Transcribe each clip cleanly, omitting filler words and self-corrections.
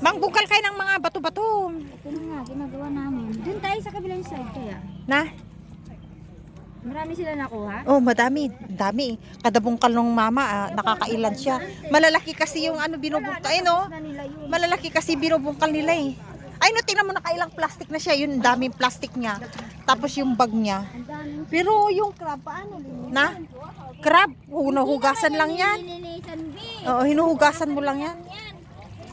Mangbungkal kayo ng mga bato-bato. Ito na nga, ginagawa namin. Doon tayo sa kabilang side kaya. Na? Marami sila nakuha. Oh, madami. Dami. Kada bungkal ng mama, nakakailan siya. Malalaki kasi yung ano binubungkal. Ay, no? Na nila yun. Malalaki kasi binubungkal nila eh. Ay, no, tingnan mo nakailang plastic na siya. Yun, daming plastic niya. Tapos yung bag niya. Ang daming. Pero yung crab, paano? Na? Crab? Hinuhugasan lang yan. Nilinisan, B. Oo, hinuhugasan mo lang yan.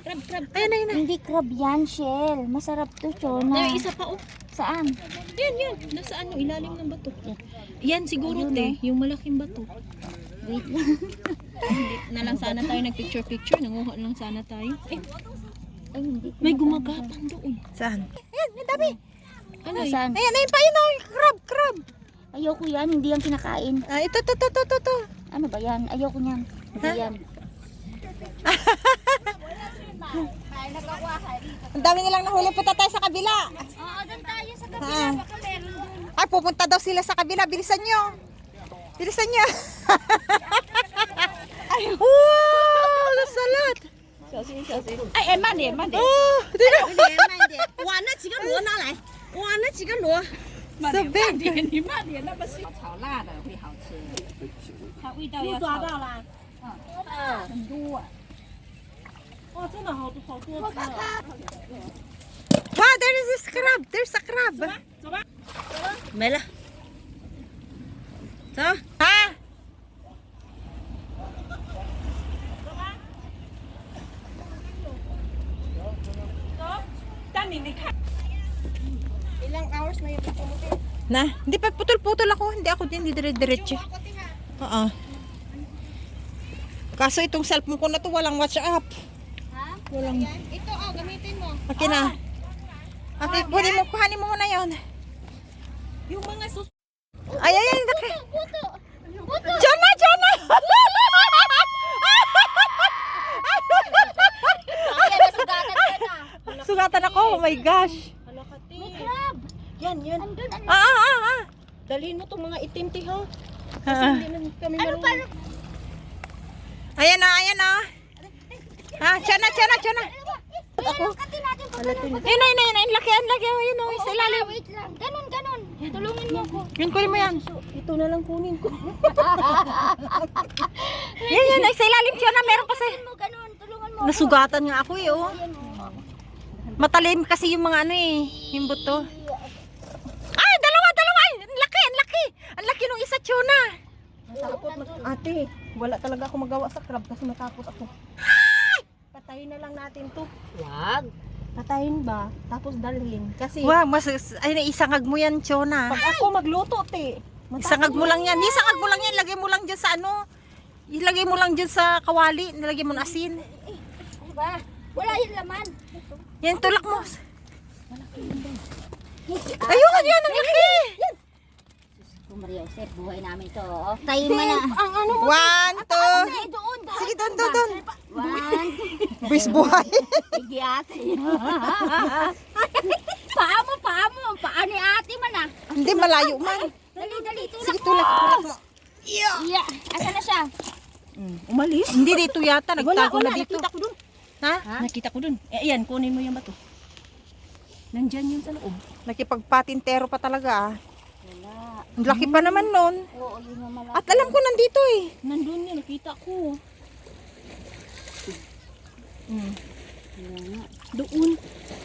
Crab. Ayun, ayun, ayun. Hindi crab yan, Shell. Masarap to, Chona. Isa pa oh. Saan? Yan. Nasa ano, ilalim ng bato. Yan siguro te, yung malaking bato. Wait lang. Hindi na lang sana tayo nagpicture-picture, nanguha na lang sana tayo. Eh, Ay, hindi. ko may na- gumagapang doon. Saan? Ayan, may dami. Ano eh? Saan? Ayan, ayun pa yun, oh. Crab. Ayoko yan, hindi yan kinakain. Ah, ito. Ano ba yan? Ayoko niyan. Hindi yan. Ang dami nilang nahuli. Punta tayo sa kabila. Oo, doon tayo sa Ah. Baka meron doon. Ay, pupunta daw sila sa kabila. Bilisan nyo. Ay, wow! Lasalat. Ay,慢点。 Oh, tingnan mo.哇，那几个螺拿来。哇，那几个螺。 So big. 你慢点，那么是炒辣的会好吃。它味道要抓到了。很多啊。哇，真的好多只。 Wow, there is this crab. There's a crab. 没了。走。 Ha? Ilang hours na yung pagkamutin? Na? Hindi pa putol-putol ako. Hindi ako din dire-diretso. Oo. Kaso itong cellphone ko na to walang WhatsApp. Ha? Walang. Ito, gamitin mo. Okay na. Okay, kuhanin mo muna yon. Yung mga sus... Ay, laki. Puto! Jona! Ayan, nasugatan ka na. Sugatan ako. Oh my gosh. May crab! Yan. Andun, Ah. Dalhin mo itong mga itim, tihaw. Ah. Hindi na kami Ano marunong. paano? Ayan na. Ah, Jona. Ako. Katin natin pag Ayun, laki. Ayun, oh, sa ilalim. Wait lang. Ganon. Tulungin mo ako. Yun, kunin mo yan. Ito na lang kunin ko. Yan, sa ilalim siya na meron pa sa... Ganon. Tulungan mo. Nasugatan nga ako eh, oh. Ayan, oh. Matalim kasi yung mga ano eh, yung buto. Ay, dalawa. Ay, ang laki. Ang laki nung isa, Chona. Natakot ate, wala talaga ako magawa sa crab kasi natakot ako. Patayin na lang natin to. Wag. Patayin ba? Tapos dalhin. Kasi Wow, isangag mo yan, Chona. pag ako magluto, te. Isangag mo lang yan. Isangag mo lang yan. Lagay mo lang dyan sa ano. Ilagay mo lang dyan sa kawali. Nilagay mo ng asin. Diba? Wala yung laman. Yan, tulak mo. Ayun, yan, ang laki. Maria Joseph, buhay namin to. Oh. Tayo mo na. Ang ano mo? 1, 2. Doon. Sige, doon. One. Buwis buhay. Sige ate. Paa mo. Paa ni ate man ah. Hindi, malayo man. Dali, tulak Sige, mo. tulak mo. Yeah. Asa na siya? Umalis? Hindi dito yata. Nagtago na Wala, dito. nakita ko dun. Ha? Nakita ko dun. Eh, ayan, kunin mo yung bato. Nandyan yun sa loob. Nakipagpatintero pa talaga ah. Wala. Ang laki pa naman nun. Oo, yun yung malaki. At alam ko nandito eh. Nandun yun, nakita ko. Doon.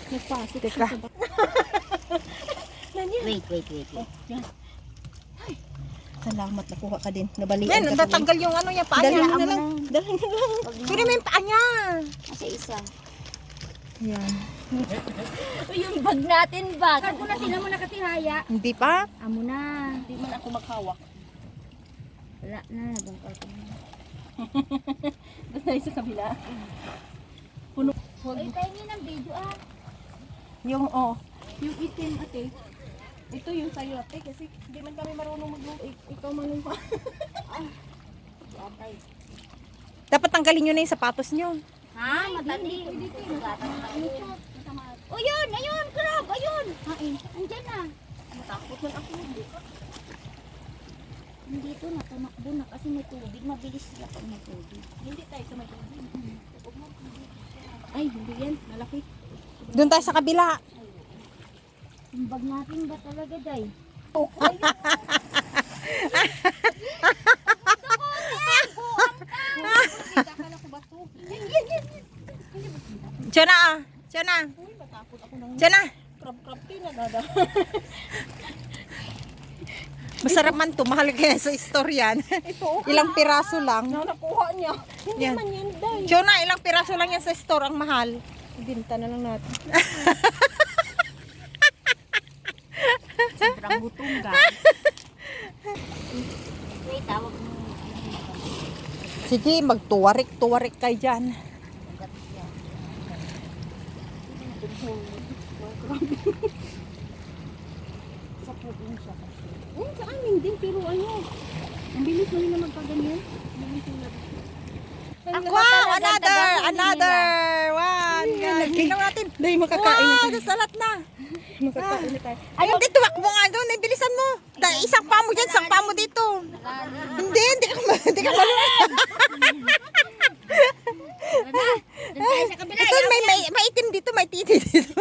Nagpasok Teka. siya sa bato. Wait. Salamat, nakuha ka din. Nabalian Yan, ka natatanggal yung ano niya, paa Dalhin niya. mo na lang. Dalhin mo na lang. Kunin mo yung paa niya. Asa isa. Yan. Yung bag natin ba? Kung na tinan mo nakatihaya. Hindi pa? Amo na. Hindi man ako maghawak. Wala na. Bangkal ko na. Doon tayo sa kabila. Ay, pahingin ng video ah. Yung itim ate. Ito yung sayo ate kasi hindi man kami marunong magluto. Ikaw manong pa. Atay. Dapat tanggalin nyo na yung sapatos nyo. Ha? Matandi. O yun, ayun, crab, ayun. Hain. Andyan na. Takot man ako. Nandito na, tumakbo na kasi may tubig. Mabilis sila pag may tubig. Hindi tayo sa may tubig. Ay, hindi yan. Malaki. Doon tayo sa kabila. Yung bag natin ba talaga, Day? Diyan na ah. Diyan na. Diyan na. Krab-krab pinagada. Masarap man to. Mahal kaya sa istoryan. Ilang piraso lang. Nakuha niya. Hindi Yan. man yan, day. Diyan na. Ilang piraso lang yan sa store. Ang mahal. Ibinta na lang natin. Sobrang gutom, guys. Wait, tawag mo. Sige, magtuwarik-tuwarik kayo dyan. Sa probinsya kasi. Sa amin din, pero ano, ang bilis mo nila magpaganyan. Wow, another one. Tingnan natin. Day, makakain na Wow, tayo. salat na. Makakain na tayo. Hindi, tuwak mo nga doon. Bilisan mo. Isang pamo dyan, isang pamo dito. Hindi ka marunong. Doon tayo sa kabila. Ito, may itim dito, may titi dito.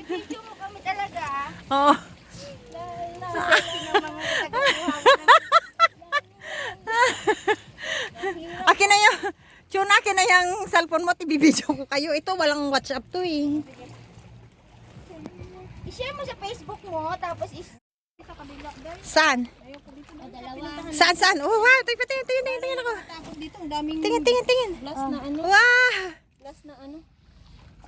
Video mo kami talaga. Oo. Akin na yung, Chuna, akin na yung cellphone mo, tibibidyo ko kayo. Ito, walang WhatsApp to eh. I-share mo sa Facebook mo, tapos sa kabila, Day. Saan? O, dalawa. Saan? Oh, wow, tingin ako. Tapos dito, ang daming Tingin. glass na ano. Wow! Glass na ano.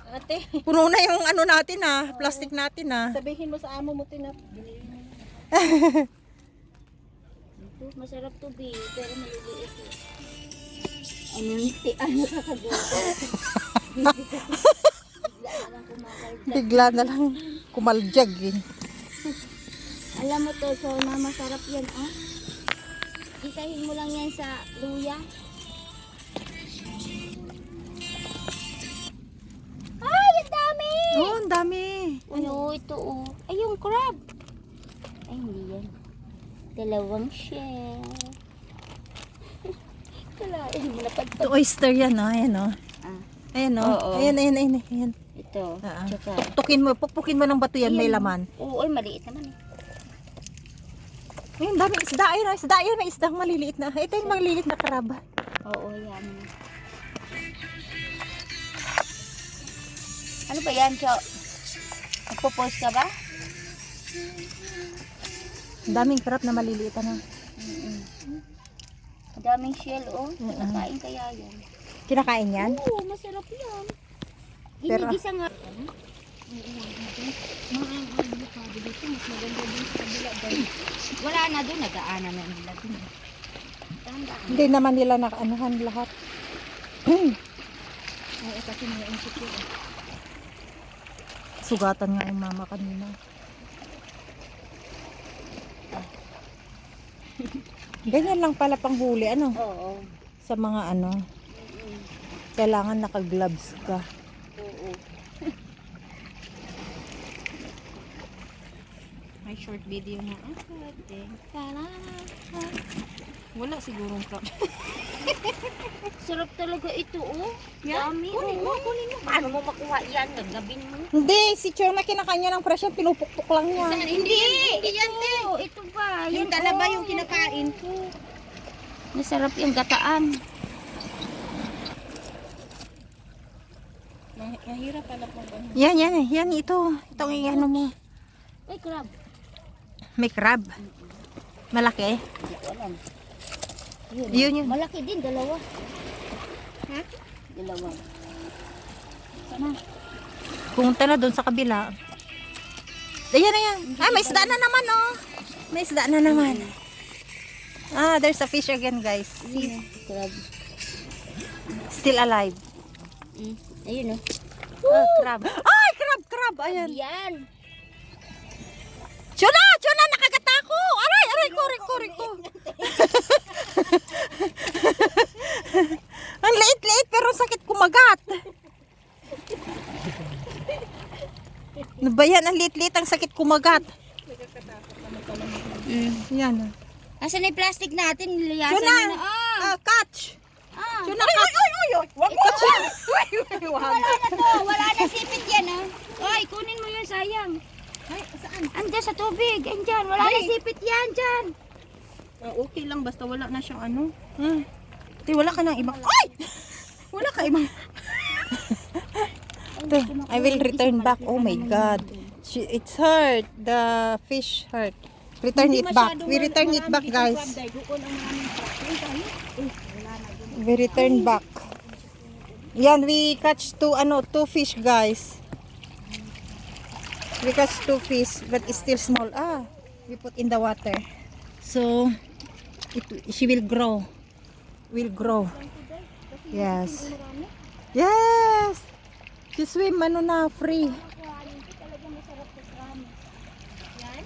Ate, Puno na yung ano natin ah, plastic natin ah. sabihin mo sa amo mo, Tinap. Binili mo. Ito, masarap to, be, pero maliliit eh. Ano kakagawa? Bigla na lang kumaljag eh. Alam mo to, so na masarap yan, oh. Isahin mo lang yan sa luya. Ay, ang dami! Oh, ang dami. Ano, ito, oh. Ay, yung crab. Ay, hindi yan. Dalawang shell. Kalain mo na Ito oyster yan oh, ayan oh. Ah, Ayan oh. Oo. Ayan. ito. Ah, ah. Tsaka, Pupukin mo ng bato yan, may laman. oo, ay, maliit naman eh. Ayun, dami isda. Ayun, isda. Ayun, may isdang maliliit na. Ito yung maliliit na karab. Oo, yan. Ano ba yan, Cho? Nagpo-post ka ba? Ang daming karab na maliliit ano. Ang daming shell, oh. Nakakain kaya yan. Kinakain yan? Oo, masarap yan. Pero- Ginigisa nga. Wala na doon, nag-aana na nila doon. Tanda. Hindi naman nila nakaanuhan lahat. Oo, kasi mga insecure. Sugatan nga yung mama kanina. Ganyan lang pala panghuli ano Oo. sa mga ano. Kailangan naka-gloves ka. Oo. May short video na. Wala sigurong crab. Sarap talaga ito, oh. Yan. Dami, Kunin mo, oh. kunin mo. Paano mo makuha yan? Gagabin mo. Hindi, si Chona kinakanya ng presyo, pinupukpok lang niya. Hindi yan, te. Oh, ito ba? Yung Yan, talaba oh, yung kinakain ko. Masarap yung gataan. Mahirap pala po ba? Yan ito. Itong ano mo. Ay, crab. May crab. Malaki. Hindi ko alam. Yun. Malaki din, dalawa. Ha? Dalawa. Sana. Pumunta na doon sa kabila. Ayan. Ah, may isda na naman oh. May isda na naman. Ah, there's a fish again guys. See? Crab. Still alive. Ayun, oh. Ah, crab. Ay, crab. Ayan. Yan. Chona, nakagat ako. Aray ko. Ang liit pero sakit kumagat. Ano ba yan? Ang liit-liit ang sakit kumagat. Yan. Asan na yung plastic natin? Nilayasan Tuna! niyo na. Catch! Ah. Tuna, catch! Wag mo. Wala na to. Wala na sipit yan, ah. Ay, kunin mo yun, sayang. Ay, saan? Andyan sa tubig. Andyan. Wala na sipit yan, dyan. Okay lang, basta wala na siyang ano. Te, wala ka nang ibang... Ay! Wala ka ibang... I will return back. Oh my God. It's hurt. The fish hurt. Return it back. We return it back, guys. We return back. Yan, we catch two fish, guys. We catch 2 fish, but it's still small. We put in the water. So, she will grow. Will grow. Yes. Yes! She swim, free. Talaga masarap sa krami. Yan?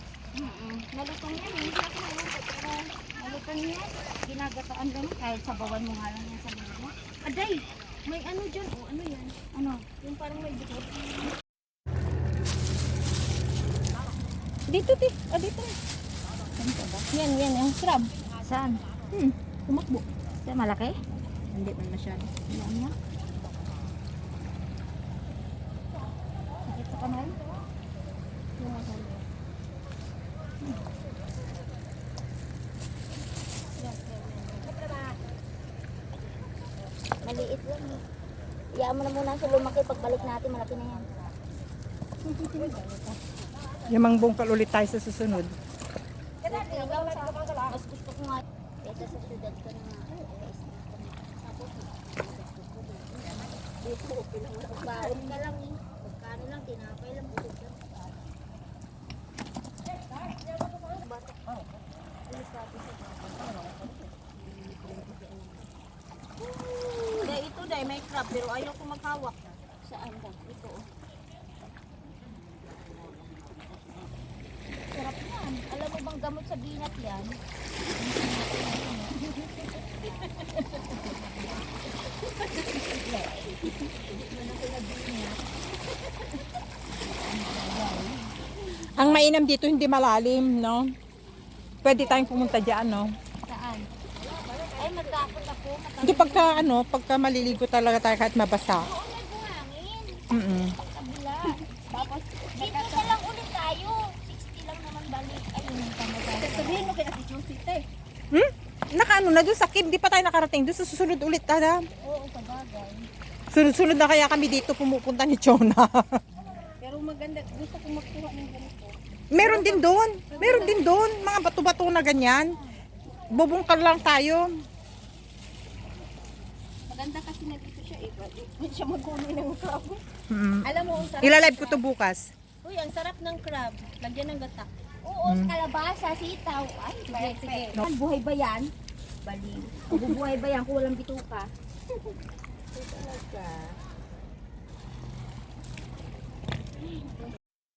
Malutong yan. Hindi ako malutong. Pero malutong yan. Ginagataan lang. Kahit sabawan mo nga lang yan sa mga. Aday! May ano dyan. O ano yan? Ano? Yung parang may bukod. Dito, te. Dito. Yan, yung crab. Saan? Tumakbo. Sa malaki? Hindi man masyado. Yan yan. Sakit sa kamay? Maliit lang eh. Iyaan mo na muna siya lumaki. Pagbalik natin, malaki na yan. Yamang bungkal ulit tayo sa susunod. Mas gusto ko nga. Ito sa syudad ko na nga. Dito, baon ka lang eh. Pagkano lang, tinapay lang. Busog lang. Ito, dahil may crab, pero ayaw ko maghawak. Saan ba? Ito. Sarap yan. Alam mo bang gamot sa binat yan? Ang mainam dito hindi malalim, no? Pwede tayong pumunta diyan, no? Saan? Ay, magkakot ako. Hindi pagka maliligo talaga tayo kahit mabasa. Oo, may buhangin. Mm. Kabila. Tapos, dito na lang ulit tayo. 60 lang naman balik. Ayun yung pamagay. Sabihin mo kay Ate Josie, te. Nakaano na doon sa Kib, di pa tayo nakarating doon. Susunod ulit tada. Oo, kabagay. Sunod-sunod na kaya kami dito pumupunta ni Chona. Pero maganda, gusto ko magkuha ng ganito. Meron din doon. Meron din doon. Mga bato-bato na ganyan. Bubungkal lang tayo. Maganda kasi na dito siya eh. Hindi siya magkunin ng crab. Mm. Alam mo, ang sarap. Ilalive ko to bukas. Uy, ang sarap ng crab. Lagyan ng gata. Oo, kalabasa, sitaw. Ay, sige. Ang buhay ba yan? Baliw. Mabubuhay ba yan kung walang bituka?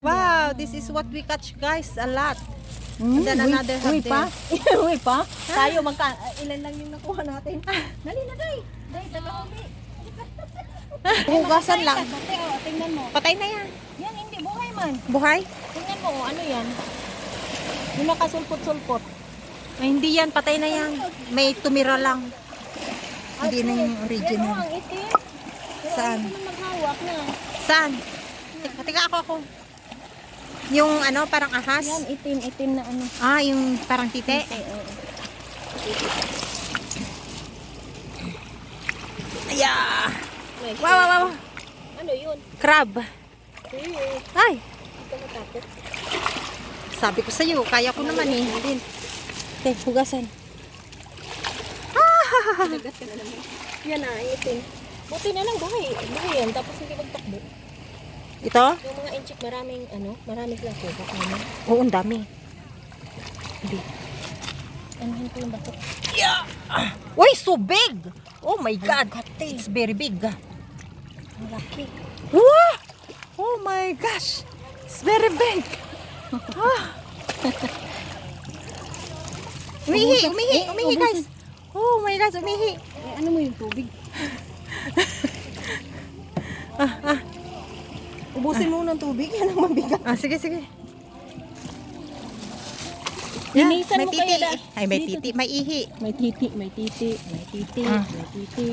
Wow, this is what we catch, guys. A lot. And then another half there. Uy pa? Tayo, ilan lang yung nakuha natin. Dali na, day. Day, dalawang day. Hugasan lang. Ate, tingnan mo. Patay na yan. Yan, hindi. Buhay man. Buhay? Tingnan mo, ano yan? Yung nakasulpot-sulpot. Ay, hindi yan. Patay na yan. May tumira lang. Hindi na yung Yan o, original. ang itim. Pero Saan? ayaw ko na maghawak na. Saan? Teka ako. Yung parang ahas? Yan, itim na ano. Yung parang tite? Oo. Yeah. Wow. Ano yun? Crab. Ay, Ito matakot. sabi ko sa iyo, kaya ko naman eh. Tek, hugasan. Nagas ka na naman. Yan na, itim. Buti na lang, buhay. Buhay yan, tapos hindi magtakbo. Ito? Yung mga inchik, maraming klase. Oo, ang dami. Anuhin ko yung bato. Yeah. Uy, so big! Oh my God. It's very big. Malaki. Wow! Oh my gosh. It's very big. Umihi guys. Oh my gosh, umihi. Ano mo yung tubig? Ubusin mo ng tubig, yan ang mabigat. Sige. Linisan may mo titi. kaya, Da. Ay, may Dito. titi, may ihi. May titi, may titi, may titi, Ah. may titi.